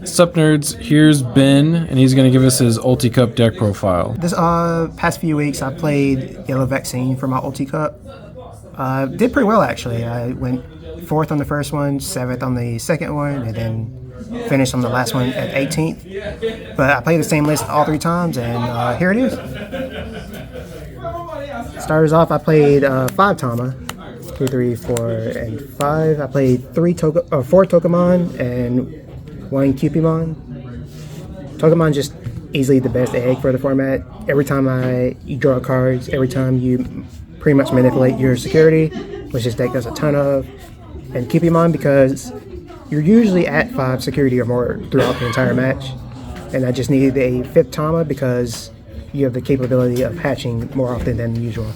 Sup nerds, here's Ben, and he's going to give us his Ulti Cup deck profile. This past few weeks I played Yellow Vaccine for my Ulti Cup. Did pretty well actually. I went 4th on the first one, 7th on the second one, and then finished on the last one at 18th. But I played the same list all 3 times, and here it is. Starters off, I played 5 Tama. 2, 3, 4, and 5. I played 4 Togemon and 1 Cupimon. Togemon just easily the best egg for the format. Every time you draw cards, every time you pretty much manipulate your security, which this deck does a ton of. And Cupimon because you're usually at 5 security or more throughout the entire match. And I just needed a 5th Tama because you have the capability of hatching more often than usual.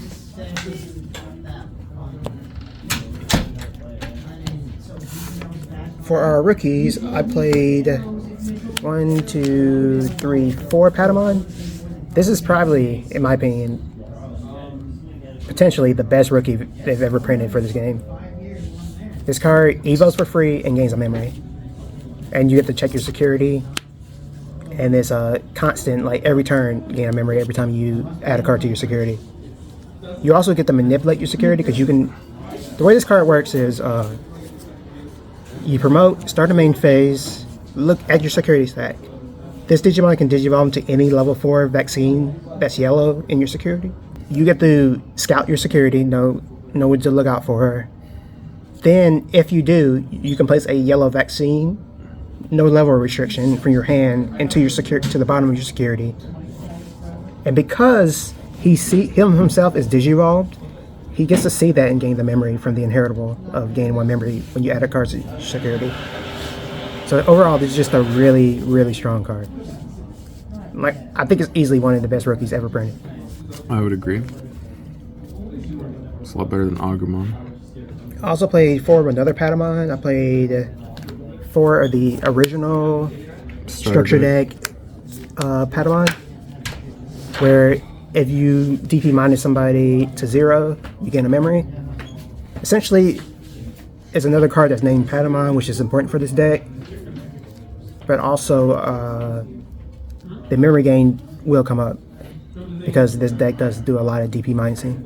For our rookies, I played 1, 2, 3, 4 Patamon. This is probably, in my opinion, potentially the best rookie they've ever printed for this game. This card evos for free and gains a memory. And you get to check your security. And it's a constant, like every turn, gain a memory every time you add a card to your security. You also get to manipulate your security because you can... The way this card works is... you promote, start the main phase, look at your security stack. This Digimon can digivolve into any level 4 vaccine that's yellow in your security. You get to scout your security, know what to look out for her. Then, if you do, you can place a yellow vaccine, no level restriction, from your hand into your to the bottom of your security. And because him himself is digivolved, he gets to see that and gain the memory from the inheritable of gaining 1 memory when you add a card to your security. So overall, this is just a really, really strong card. Like, I think it's easily one of the best rookies ever printed. I would agree. It's a lot better than Agumon. I also played 4 of another Patamon. I played 4 of the original structure deck Patamon, where if you DP minus somebody to 0, you gain a memory. Essentially, it's another card that's named Patamon, which is important for this deck. But also, the memory gain will come up because this deck does do a lot of DP minusing.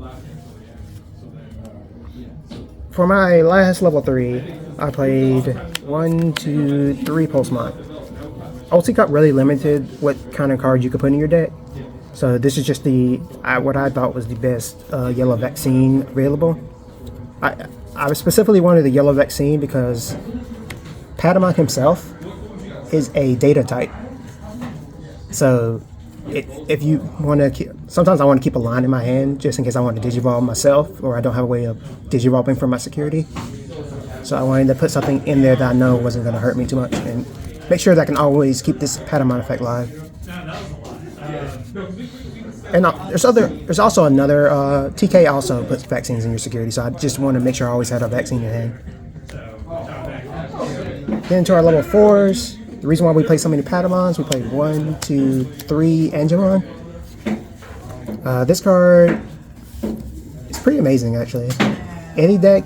For my last level 3, I played 1, 2, 3 Pulsemon. Ulti Cup really limited what kind of cards you could put in your deck. So this is just what I thought was the best yellow vaccine available. I specifically wanted the yellow vaccine because Patamon himself is a data type. So if you want to, sometimes I want to keep a line in my hand just in case I want to digivolve myself or I don't have a way of digivolving for my security. So I wanted to put something in there that I know wasn't going to hurt me too much and make sure that I can always keep this Patamon effect live. And there's also another, TK also puts vaccines in your security, so I just want to make sure I always had a vaccine in hand. Then to our level 4s, the reason why we play so many Patamons, we played 1, 2, 3 Angemon. This card is pretty amazing actually. Any deck,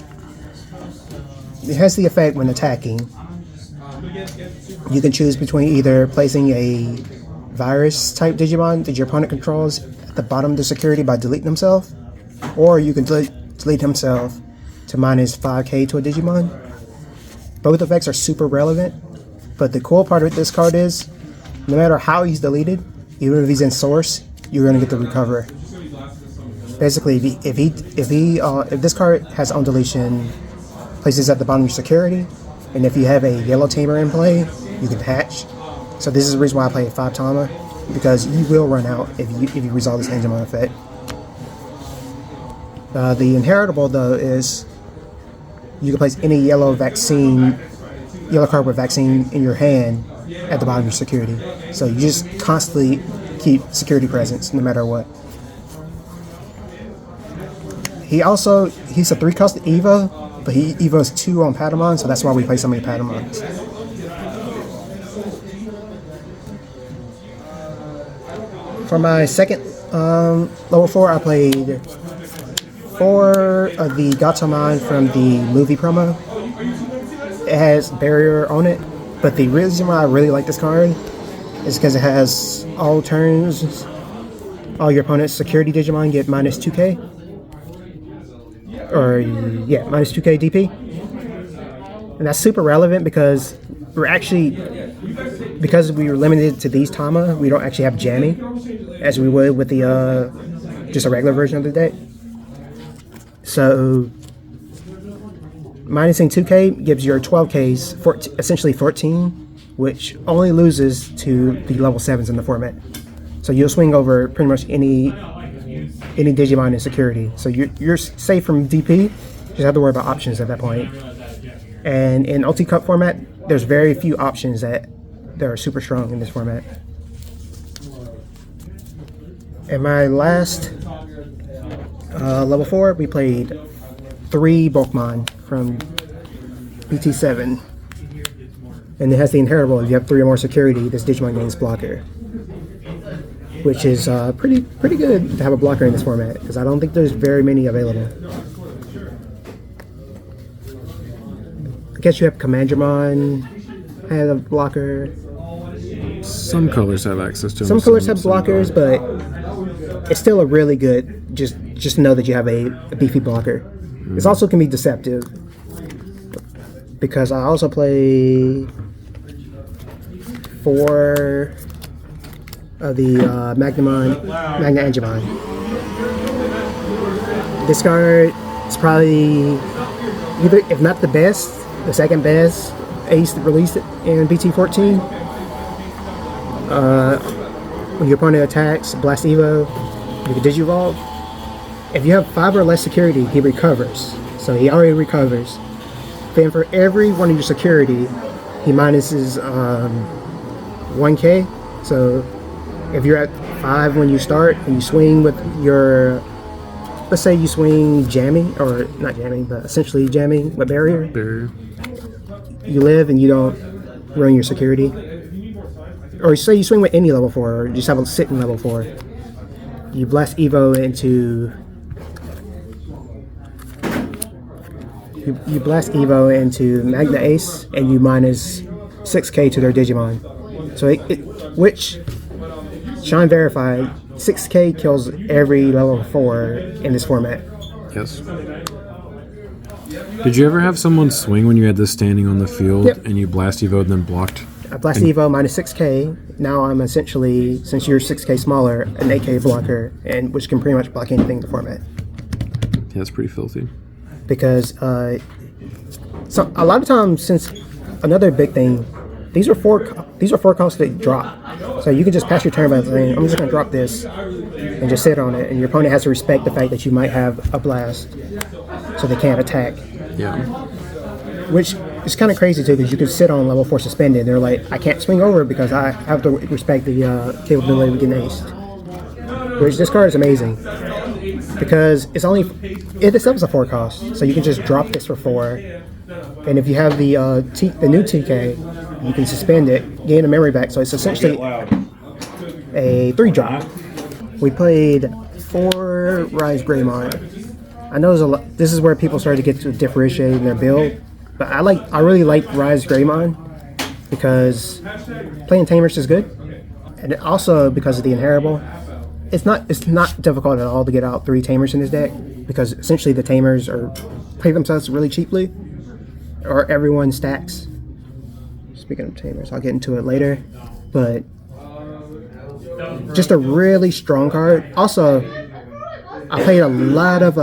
it has the effect when attacking. You can choose between either placing a virus type Digimon that your opponent controls at the bottom of the security by deleting himself, or you can delete himself to minus 5k to a Digimon. Both effects are super relevant, but the cool part of this card is no matter how he's deleted, even if he's in source, you're going to get to recover. Basically, if this card has on deletion, places at the bottom of your security, and if you have a yellow tamer in play, you can hatch. So this is the reason why I played 5 Tama, because you will run out if you resolve this Angemon effect. The inheritable though is you can place any yellow card with vaccine in your hand at the bottom of your security. So you just constantly keep security presence no matter what. He's a 3-cost Evo, but he Evos 2 on Patamon, so that's why we play so many Patamons. For my second level 4, I played 4 of the Gatomon from the movie promo. It has barrier on it, But the reason why I really like this card is because it has all turns, all your opponent's security Digimon get minus 2k. Or, yeah, minus 2k DP. And that's super relevant because because we were limited to these Tama, we don't actually have jamming as we would with the just a regular version of the deck. So minusing 2k gives your 12ks essentially 14, which only loses to the level 7s in the format. So you'll swing over pretty much any Digimon in security. So you're safe from DP. Just have to worry about options at that point. And in Ulti Cup format, there's very few options that are super strong in this format. In my last level 4, we played 3 Bulkmon from BT7. And it has the inheritable. If you have 3 or more security, this Digimon gains blocker. Which is pretty good to have a blocker in this format, because I don't think there's very many available. I guess you have Commandramon had a blocker. Some colors have access to them. Some colors have blockers, but it's still a really good, just to know that you have a beefy blocker. This also can be deceptive, because I also play 4 of the Magnamon. This card is probably either, if not the best, the second best Ace that released it in BT14. When your opponent attacks, Blast Evo, you can Digivolve. If you have 5 or less security, he recovers. So he already recovers. Then for every one of your security, he minuses 1k. So if you're at 5 when you start and you swing with your, let's say you swing jamming, or not jamming, but essentially jamming with barrier. You live and you don't ruin your security. Or say you swing with any level 4, or just have a sitting level 4. You blast Evo into... You blast Evo into Magna Ace, and you minus 6k to their Digimon. So which... Sean verified, 6k kills every level 4 in this format. Yes. Did you ever have someone swing when you had this standing on the field and you blast Evo and then blocked? I blast Evo minus 6k. Now I'm essentially, since you're 6k smaller, an 8k blocker, and which can pretty much block anything in the format. Yeah, it's pretty filthy. Because so a lot of times, since another big thing, these are four costs that drop. So you can just pass your turn by saying, I'm just going to drop this and just sit on it, and your opponent has to respect the fact that you might have a blast, so they can't attack. Yeah. Which is kind of crazy too, because you can sit on level 4 suspended. They're like, I can't swing over because I have to respect the capability of getting aced. Which this card is amazing, because it itself is a 4 cost, so you can just drop this for 4. And if you have the new TK, you can suspend it, gain a memory back, so it's essentially a 3 drop. We played 4 RiseGreymon. I know this is where people start to get to differentiating their build, but I really like RiseGreymon because playing Tamers is good, and also because of the inheritable. It's not difficult at all to get out 3 Tamers in this deck, because essentially the Tamers play themselves really cheaply, or everyone stacks. Speaking of Tamers, I'll get into it later, but just a really strong card. Also, I played a lot of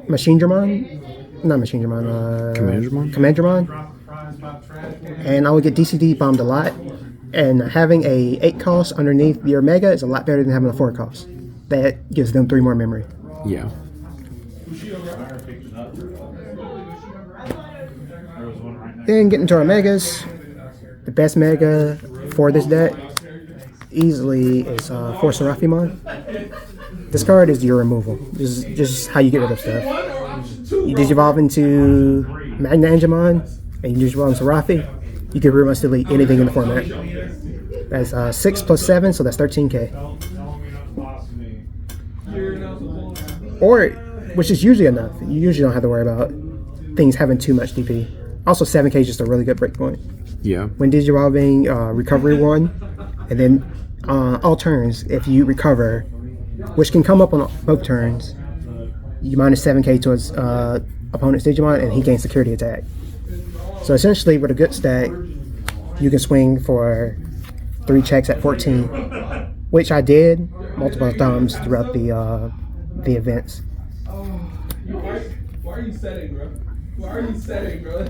Commandramon, and I would get DCD bombed a lot. And having a 8 cost underneath your Mega is a lot better than having a 4 cost. That gives them 3 more memory. Yeah. Then getting to our Megas, the best Mega for this deck easily is 4 Seraphimon. This card is your removal. This is just how you get rid of stuff. You Digivolve into Magnamon, and you Digivolve into Seraphi. You can pretty much delete anything in the format. That's 6 plus 7, so that's 13k. Or, which is usually enough. You usually don't have to worry about things having too much DP. Also, 7k is just a really good breakpoint. Yeah. When Digivolving, recovery 1, and then all turns, if you recover, which can come up on both turns, you minus 7k to his opponent's Digimon, and he gains security attack. So essentially, with a good stack, you can swing for 3 checks at 14, which I did multiple times throughout the events. Why are you setting, bro? Why are you setting, bro?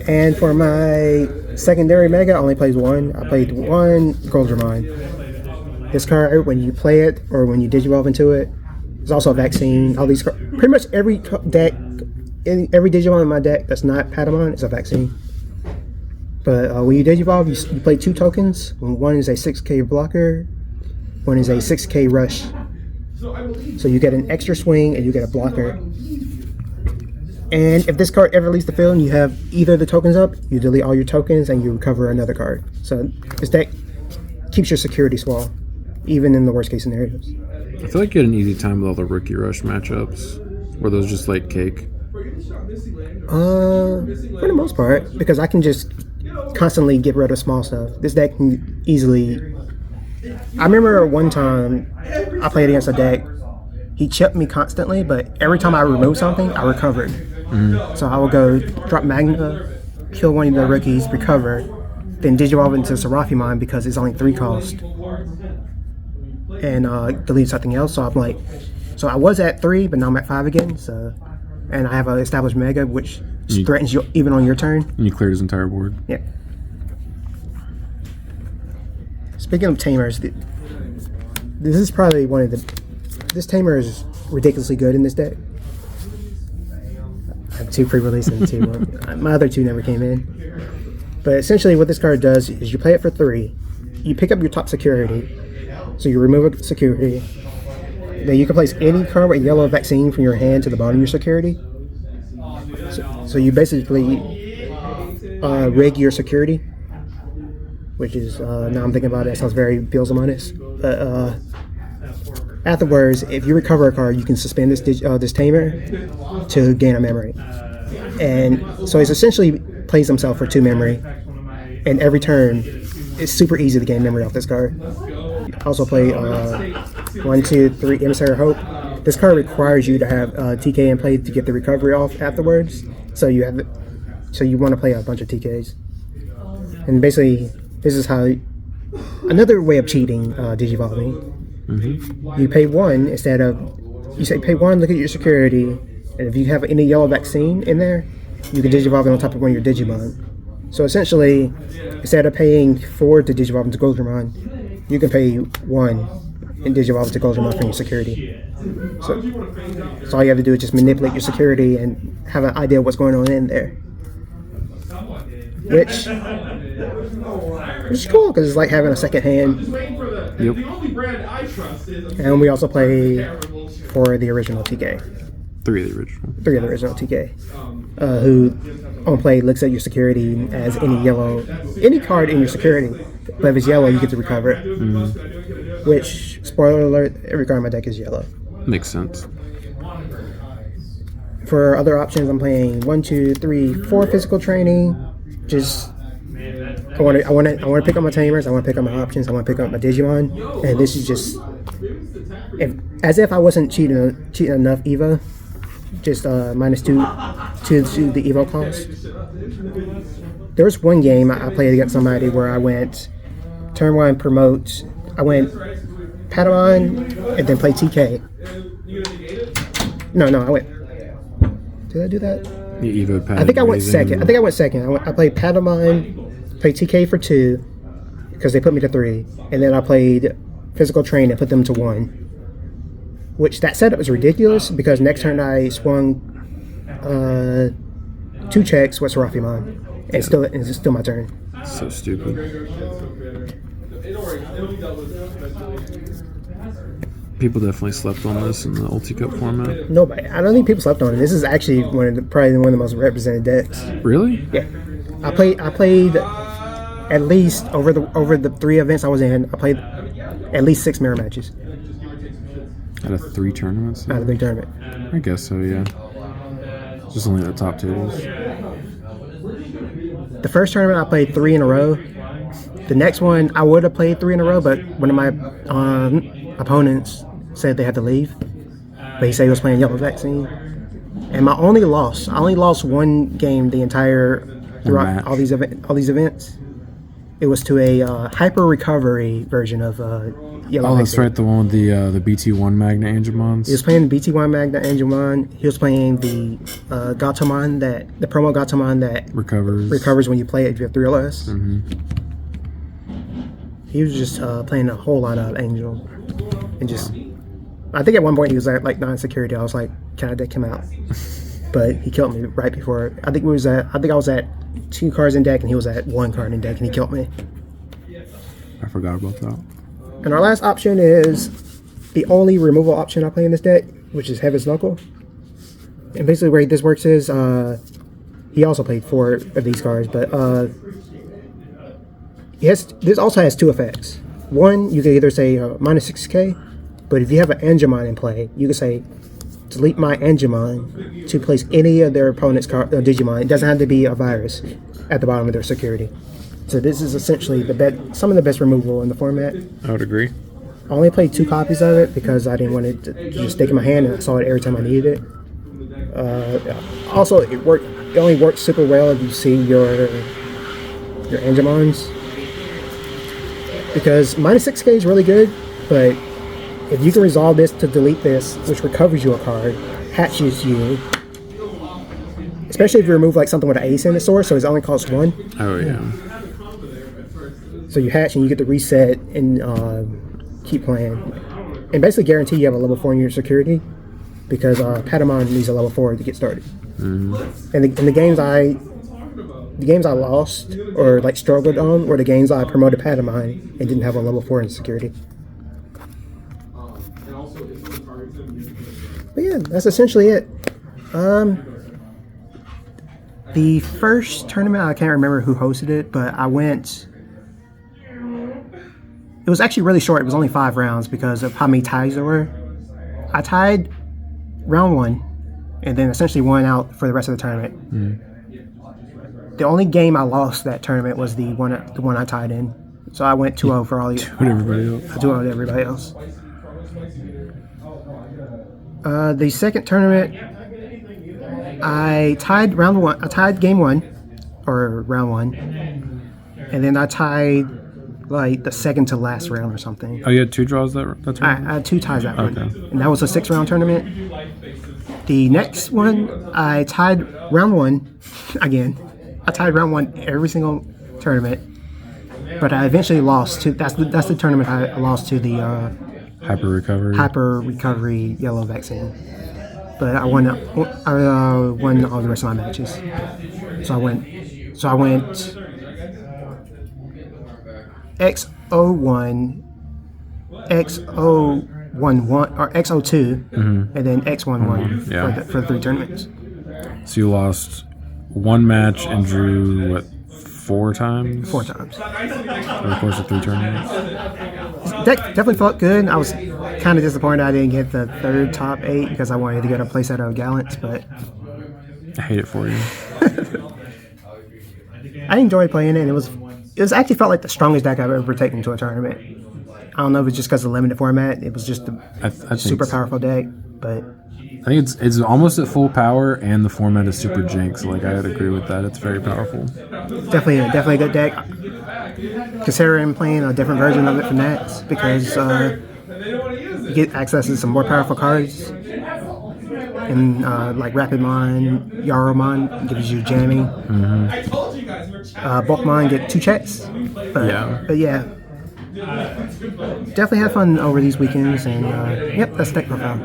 And for my secondary mega, I only played 1. I played 1 Goldramon. This card, when you play it or when you Digivolve into it, there's also a vaccine. All these, pretty much every deck, every Digimon in my deck that's not Patamon is a vaccine. But when you Digivolve, you play 2 tokens. One is a 6k blocker, one is a 6k rush. So you get an extra swing and you get a blocker. And if this card ever leaves the field and you have either of the tokens up, you delete all your tokens and you recover another card. So this deck keeps your security small, even in the worst case scenarios. I feel like you had an easy time with all the Rookie Rush matchups. Were those just like cake? For the most part, because I can just constantly get rid of small stuff. This deck can easily... I remember one time I played against a deck. He chipped me constantly, but every time I removed something, I recovered. So I would go drop Magna, kill one of the rookies, recover, then Digivolve into Seraphimon because it's only 3 cost, and delete something else. So I'm like, so I was at 3, but now I'm at 5 again. So, and I have an established Mega, which threatens you even on your turn. And you cleared his entire board. Yeah. Speaking of Tamers, this is probably one of the... This Tamer is ridiculously good in this deck. I have 2 pre-release and 2. My other 2 never came in. But essentially what this card does is you play it for 3. You pick up your top security. So you remove a security. Then you can place any card with yellow vaccine from your hand to the bottom of your security. So you basically rig your security. Which is, now I'm thinking about it, sounds very Beelzebub honest. But afterwards, if you recover a card, you can suspend this Tamer to gain a memory. And so it's essentially plays himself for 2 memory. And every turn, it's super easy to gain memory off this card. Also play 1, 2, 3 Emissary Hope. This card requires you to have TK in play to get the recovery off afterwards. So you want to play a bunch of TKs. And basically, this is how another way of cheating Digivolving. You pay 1 instead of, you say pay 1, look at your security, and if you have any yellow vaccine in there, you can Digivolve it on top of one of your Digimon. So essentially, instead of paying 4 to Digivolve into Goldramon, you can pay 1 and Digivolve into Goldramon from your security. So all you have to do is just manipulate your security and have an idea of what's going on in there. Which is cool because it's like having a second hand. Yep. And we also play for the original TK. 3 of the original. 3 of the original TK. Who on play looks at your security as any card in your security. But if it's yellow, you get to recover it. Which, spoiler alert, every card in my deck is yellow. Makes sense. For other options, I'm playing 1, 2, 3, 4 physical training. Just I want to pick up my Tamers. I want to pick up my options. I want to pick up my Digimon. And this is just as if I wasn't cheating enough Evo. Just minus 2 to the Evo cost. There was one game I played against somebody where I went turn 1 promote. I went Patamon and then played TK. No, I went. Did I do that? The Evo pad. I think I went second. I played Patamon, played TK for 2 because they put me to 3, and then I played Physical Train and put them to 1. Which that setup is ridiculous because next turn I swung 2 checks with Seraphimon, and it's still my turn. So stupid. People definitely slept on this in the Ulti Cup format. Nobody. I don't think people slept on it. This is actually probably one of the most represented decks. Really? Yeah. I played at least over the 3 events I was in. I played at least 6 mirror matches. Out of 3 tournaments? Out of 3 tournaments. I guess so, yeah. Just only the top tables. The first tournament I played 3 in a row. The next one I would have played 3 in a row, but one of my opponents said they had to leave. But he said he was playing Yellow Vaccine. And my only loss, I only lost one game the entire throughout all these events. It was to a hyper recovery version of Yellow. Oh, that's right, the one with the BT1 Magnamon. He was playing the BT1 Magnamon. He was playing the Gatomon the promo Gatomon that recovers when you play it if you have 3 or less. He was just playing a whole lot of Angel, and just I think at one point he was at like 9 security. I was like, can I deck him out? But he killed me right before. I think I was at 2 cards in deck and he was at 1 card in deck and he killed me. I forgot about that. And our last option is the only removal option I play in this deck, which is Heaven's Knuckle. And basically the way this works is he also played 4 of these cards, but this also has 2 effects. One, you can either say minus 6k, but if you have an Angemon in play, you can say delete my Angemon to place any of their opponent's Digimon. It doesn't have to be a virus at the bottom of their security. So this is essentially some of the best removal in the format. I would agree. I only played 2 copies of it because I didn't want it to just stick in my hand and I saw it every time I needed it. Also, it only works super well if you see your Angemons. Because minus 6k is really good, but if you can resolve this to delete this, which recovers you a card, hatches you, especially if you remove like something with an ace in the source, so it only costs 1. Oh yeah. So you hatch and you get to reset and keep playing, and basically guarantee you have a level 4 in your security, because Patamon needs a level 4 to get started. And the games I lost or like struggled on were the games I promoted Patamon and didn't have a level 4 in security. But yeah, that's essentially it. The first tournament, I can't remember who hosted it, but I went. It was actually really short. It was only 5 rounds because of how many ties there were. I tied round 1, and then essentially won out for the rest of the tournament. The only game I lost that tournament was the one I tied in. So I went 2-0 for all the. 2-0 to everybody else. The second tournament, I tied round 1. I tied game 1, or round 1, and then I tied like the second to last round or something. Oh, you had 2 draws that tournament? I had 2 ties that one, and that was a 6-round tournament. The next one, I tied round 1 again. I tied round 1 every single tournament, but I eventually lost to. That's the tournament I lost to the. Hyper recovery Yellow Vaccine, but I won all the rest of my matches. So I went X01, X011 or X02, and then X11 for the 3 tournaments. So you lost 1 match and drew what, 4 times? 4 times. Over the course of 3 tournaments. Definitely felt good. I was kind of disappointed I didn't get the 3rd top 8 because I wanted to get a playset of Gallants, but I hate it for you. I enjoyed playing it, and it was actually felt like the strongest deck I've ever taken to a tournament. I don't know if it's just because of the limited format. It was just a super powerful deck, but I think it's almost at full power, and the format is super jank. So like I would agree with that. It's very powerful. Definitely a good deck. Considering playing a different version of it from that, because you get access to some more powerful cards, and like Rapidmon, Yaromon gives you jamming. Bulkmon get 2 checks. But yeah, definitely had fun over these weekends, and yep, that's deck profile.